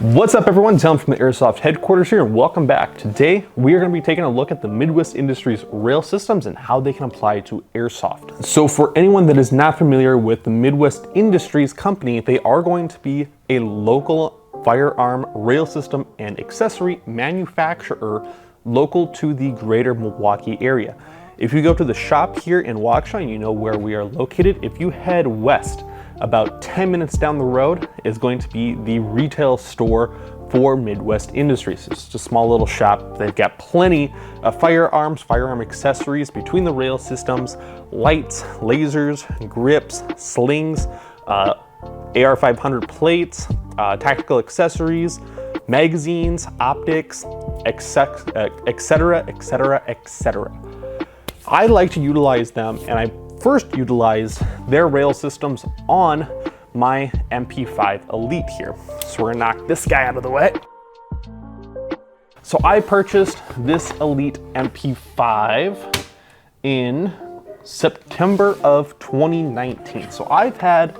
What's up everyone, Tom from the Airsoft headquarters here and welcome back. Today we are going to be taking a look at the Midwest Industries rail systems and how they can apply to Airsoft. So for anyone that is not familiar with the Midwest Industries company, they are going to be a local firearm rail system and accessory manufacturer local to the greater Milwaukee area. If you go to the shop here in Waukesha, you know where we are located. If you head west, about 10 minutes down the road is going to be the retail store for Midwest Industries. It's just a small little shop. They've got plenty of firearms, firearm accessories between the rail systems, lights, lasers, grips, slings, AR-500 plates, tactical accessories, magazines, optics, etc., etc., etc. I like to utilize them, and I first utilized their rail systems on my MP5 Elite here. So we're gonna knock this guy out of the way. So I purchased this Elite MP5 in September of 2019. So I've had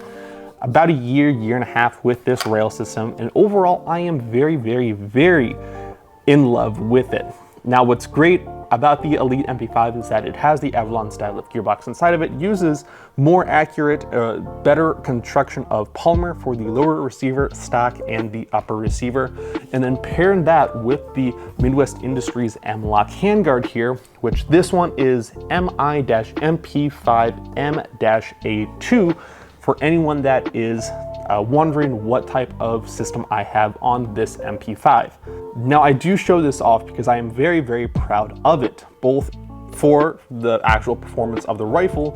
about a year and a half with this rail system, and overall I am very in love with it. Now what's great about the Elite MP5 is that it has the Avalon style of gearbox inside of it, uses more accurate, better construction of polymer for the lower receiver stock and the upper receiver. And then pairing that with the Midwest Industries M-Lock handguard here, which this one is MI-MP5M-A2 for anyone that is wondering what type of system I have on this MP5. Now I do show this off because I am very proud of it, both for the actual performance of the rifle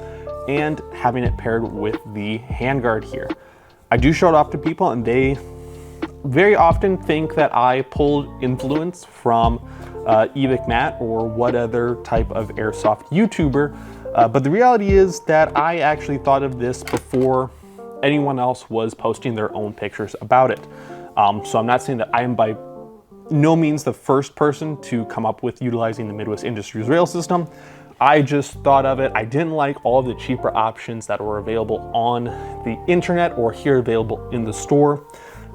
and having it paired with the handguard here. I do show it off to people and they very often think that I pulled influence from Evic Matt or what other type of airsoft YouTuber, but the reality is that I actually thought of this before anyone else was posting their own pictures about it. So I'm not saying that I am by no means the first person to come up with utilizing the Midwest Industries rail system. I just thought of it. I didn't like all of the cheaper options that were available on the internet or here available in the store.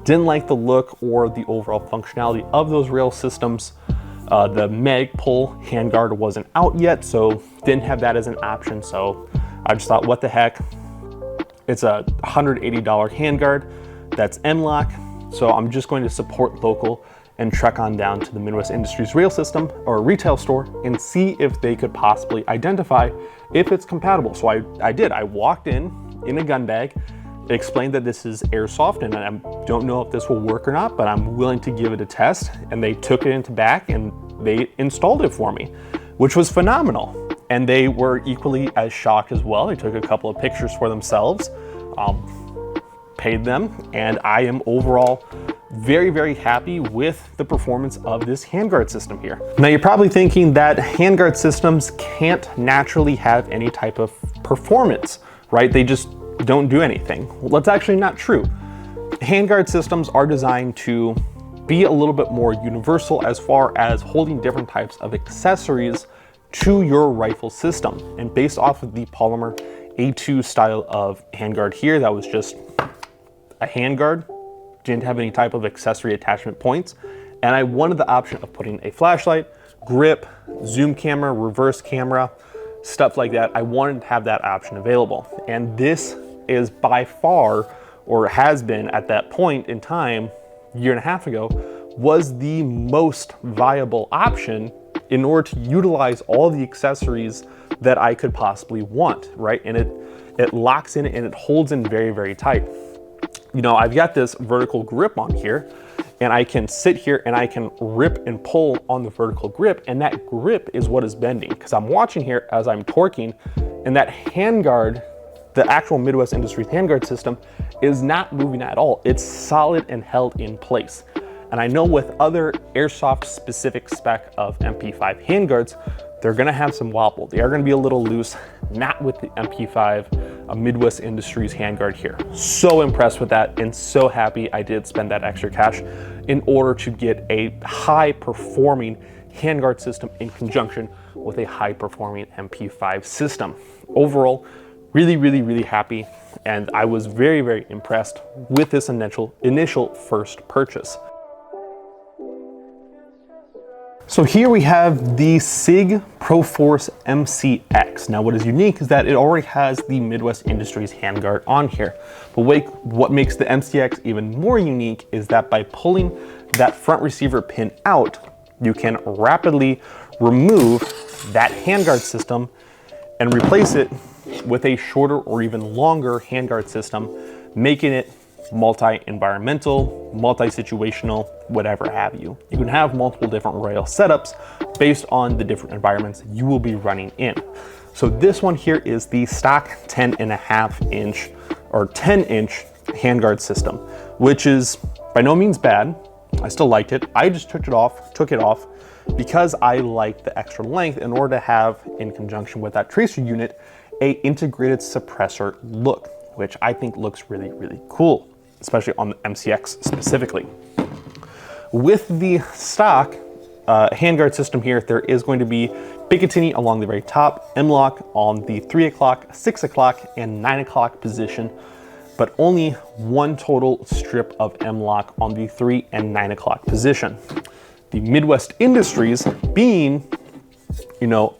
Didn't like the look or the overall functionality of those rail systems. The mag pull handguard wasn't out yet, so didn't have that as an option. So I just thought, what the heck? It's a $180 handguard that's M-Lock, so I'm just going to support local and trek on down to the Midwest Industries rail system or retail store and see if they could possibly identify if it's compatible. So I did. I walked in a gun bag, explained that this is Airsoft and I don't know if this will work or not, but I'm willing to give it a test. And they took it into back and they installed it for me, which was phenomenal. And they were equally as shocked as well. They took a couple of pictures for themselves, paid them, and I am overall very happy with the performance of this handguard system here. Now you're probably thinking that handguard systems can't naturally have any type of performance, right? They just don't do anything. Well, that's actually not true. Handguard systems are designed to be a little bit more universal as far as holding different types of accessories to your rifle system. And based off of the polymer A2 style of handguard here, that was just a handguard, didn't have any type of accessory attachment points. And I wanted the option of putting a flashlight, grip, zoom camera, reverse camera, stuff like that. I wanted to have that option available. And this is by far, or has been at that point in time, a year and a half ago, was the most viable option in order to utilize all the accessories that I could possibly want, right? And it locks in and it holds in very tight. You know, I've got this vertical grip on here and I can sit here and I can rip and pull on the vertical grip, and that grip is what is bending because I'm watching here as I'm torquing, and that handguard, the actual Midwest Industries handguard system, is not moving at all. It's solid and held in place. And I know with other Airsoft specific spec of MP5 handguards, they're gonna have some wobble. They are gonna be a little loose, not with the MP5 Midwest Industries handguard here. So impressed with that and so happy I did spend that extra cash in order to get a high performing handguard system in conjunction with a high performing MP5 system. Overall, really happy, and I was very impressed with this initial first purchase. So here we have the Sig Pro Force MCX. Now what is unique is that it already has the Midwest Industries handguard on here. But what makes the MCX even more unique is that by pulling that front receiver pin out, you can rapidly remove that handguard system and replace it with a shorter or even longer handguard system, making it multi-environmental, multi-situational, whatever have you. You can have multiple different rail setups based on the different environments you will be running in. So this one here is the stock 10.5-inch or 10-inch handguard system, which is by no means bad. I still liked it. I just took it off because I like the extra length in order to have, in conjunction with that tracer unit, a integrated suppressor look, which I think looks really, really cool, especially on the MCX specifically. With the stock handguard system here, there is going to be Picatinny along the very top, M-lock on the 3 o'clock, 6 o'clock, and 9 o'clock position, but only one total strip of M-lock on the 3 and 9 o'clock position. The Midwest Industries being, you know,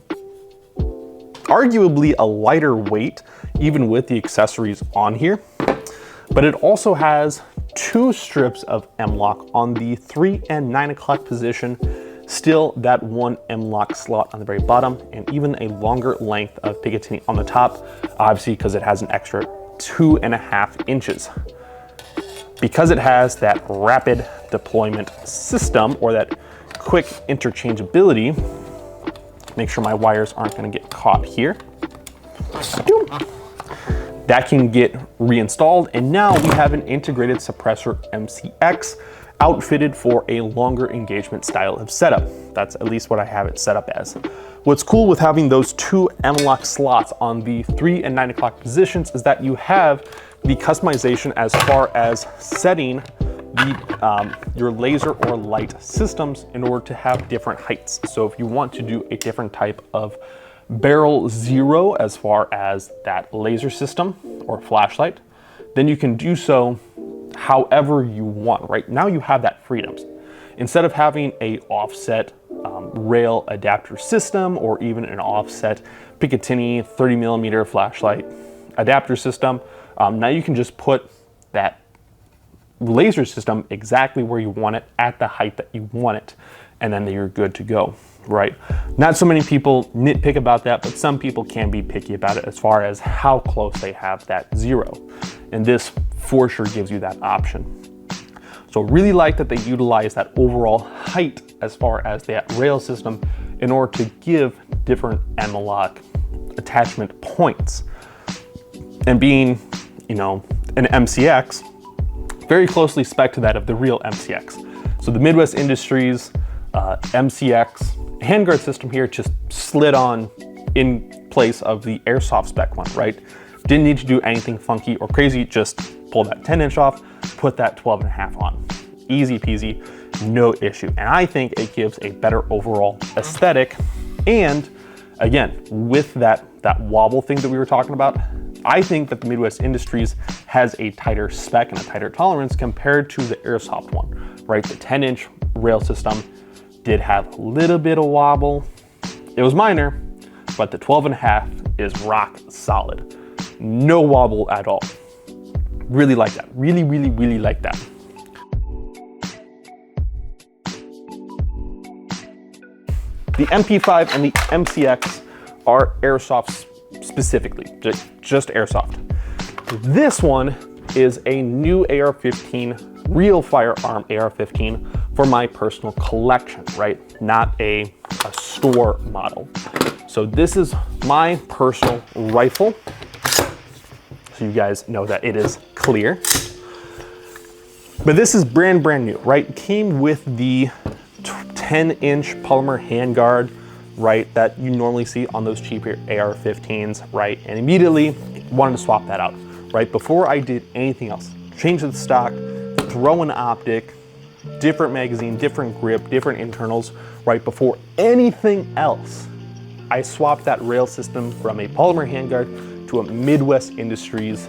arguably a lighter weight, even with the accessories on here, but it also has 2 strips of M-lock on the 3 and 9 o'clock position, still that 1 M-lock slot on the very bottom, and even a longer length of Picatinny on the top, obviously because it has an extra 2.5 inches. Because it has that rapid deployment system, or that quick interchangeability, make sure my wires aren't going to get caught here. That can get reinstalled, and now we have an integrated suppressor MCX outfitted for a longer engagement style of setup. That's at least what I have it set up as. What's cool with having those 2 M-lock slots on the 3 and 9 o'clock positions is that you have the customization as far as setting your laser or light systems in order to have different heights. So if you want to do a different type of barrel zero as far as that laser system or flashlight, then you can do so however you want. Right now you have that freedom. Instead of having a offset rail adapter system, or even an offset Picatinny 30mm flashlight adapter system, now you can just put that laser system exactly where you want it at the height that you want it, and then you're good to go, right? Not so many people nitpick about that, but some people can be picky about it as far as how close they have that zero, and this for sure gives you that option. So really like that they utilize that overall height as far as that rail system in order to give different M-lock attachment points. And being, you know, an MCX, very closely spec to that of the real MCX. So the Midwest Industries MCX handguard system here just slid on in place of the Airsoft spec one, right? Didn't need to do anything funky or crazy, just pull that 10-inch off, put that 12.5 on. Easy peasy, no issue. And I think it gives a better overall aesthetic. And again, with that wobble thing that we were talking about, I think that the Midwest Industries has a tighter spec and a tighter tolerance compared to the Airsoft one, right? The 10-inch rail system did have a little bit of wobble. It was minor, but the 12.5 is rock solid. No wobble at all. Really like that. Really, really, really like that. The MP5 and the MCX are Airsoft specifically, just Airsoft. This one is a new AR-15, real firearm AR-15 for my personal collection, right? Not a store model. So this is my personal rifle. So you guys know that it is clear. But this is brand new, right? It came with the 10-inch polymer handguard, right, that you normally see on those cheaper AR-15s, right? And immediately wanted to swap that out, right? Before I did anything else, change the stock, throw an optic, different magazine, different grip, different internals, right? Before anything else, I swapped that rail system from a polymer handguard to a Midwest Industries,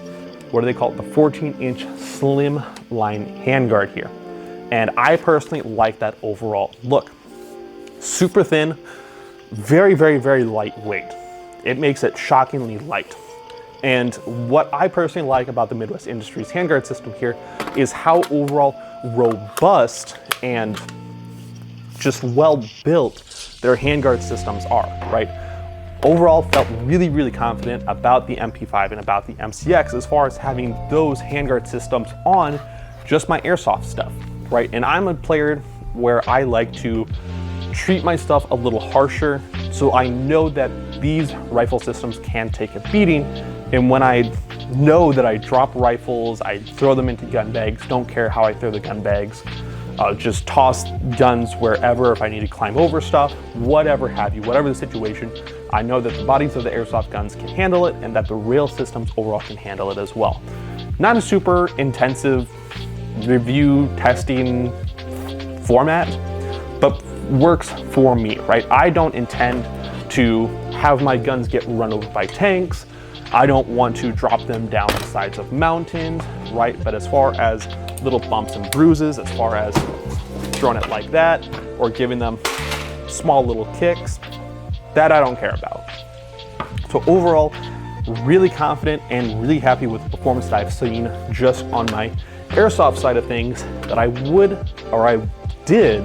what do they call it? The 14-inch slim line handguard here. And I personally like that overall look. super thin, very, very, very lightweight. It makes it shockingly light. And what I personally like about the Midwest Industries handguard system here is how overall robust and just well built their handguard systems are, right? Overall, felt really, really confident about the MP5 and about the MCX as far as having those handguard systems on just my airsoft stuff, right? And I'm a player where I like to treat my stuff a little harsher, so I know that these rifle systems can take a beating. And when I know that I drop rifles, I throw them into gun bags, don't care how I throw the gun bags, just toss guns wherever if I need to climb over stuff, whatever have you, whatever the situation, I know that the bodies of the airsoft guns can handle it and that the rail systems overall can handle it as well. Not a super intensive review testing format, but works for me, right? I don't intend to have my guns get run over by tanks. I don't want to drop them down the sides of mountains, right? But as far as little bumps and bruises, as far as throwing it like that, or giving them small little kicks, that I don't care about. So overall, really confident and really happy with the performance that I've seen just on my airsoft side of things, that I did,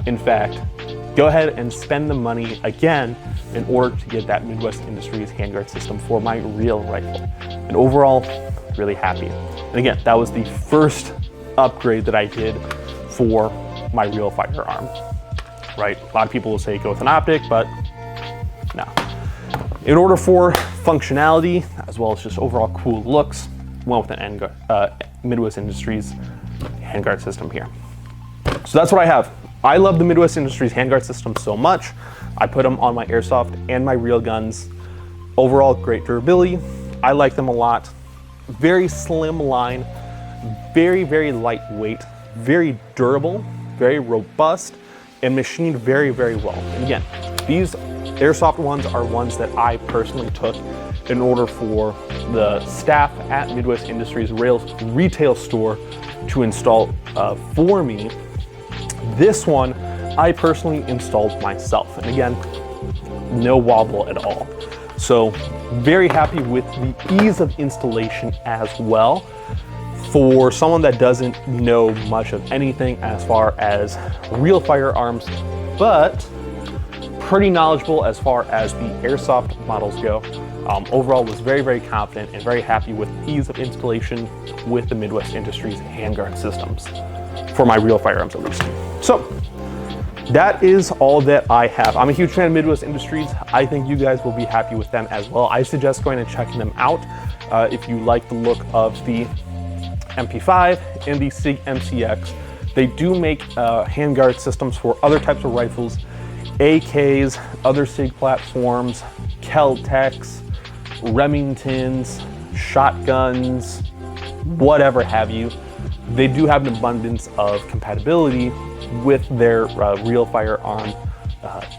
in fact, go ahead and spend the money again in order to get that Midwest Industries handguard system for my real rifle. And overall, really happy. And again, that was the first upgrade that I did for my real firearm, right? A lot of people will say go with an optic, but no. In order for functionality, as well as just overall cool looks, went with an Midwest Industries handguard system here. So that's what I have. I love the Midwest Industries handguard system so much. I put them on my airsoft and my real guns. Overall, great durability. I like them a lot. Very slim line, very, very lightweight, very durable, very robust, and machined very, very well. And again, these airsoft ones are ones that I personally took in order for the staff at Midwest Industries retail store to install for me. This one, I personally installed myself. And again, no wobble at all. So very happy with the ease of installation as well. For someone that doesn't know much of anything as far as real firearms, but pretty knowledgeable as far as the airsoft models go. Overall was very, very confident and very happy with ease of installation with the Midwest Industries handguard systems, for my real firearms at least. So that is all that I have. I'm a huge fan of Midwest Industries. I think you guys will be happy with them as well. I suggest going and checking them out if you like the look of the MP5 and the Sig MCX. They do make handguard systems for other types of rifles, AKs, other Sig platforms, Kel-Tecs, Remingtons, shotguns, whatever have you. They do have an abundance of compatibility with their real firearm,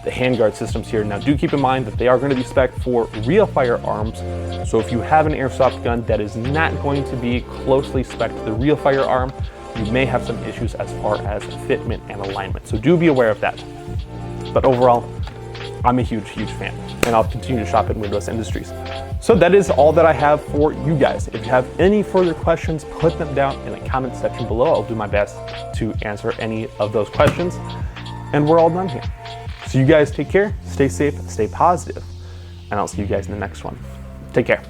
the handguard systems here. Now do keep in mind that they are going to be spec'd for real firearms. So if you have an airsoft gun that is not going to be closely spec'd to the real firearm, you may have some issues as far as fitment and alignment. So do be aware of that. But overall, I'm a huge, huge fan, and I'll continue to shop at Midwest Industries. So that is all that I have for you guys. If you have any further questions, put them down in the comment section below. I'll do my best to answer any of those questions. And we're all done here. So you guys take care, stay safe, stay positive, and I'll see you guys in the next one. Take care.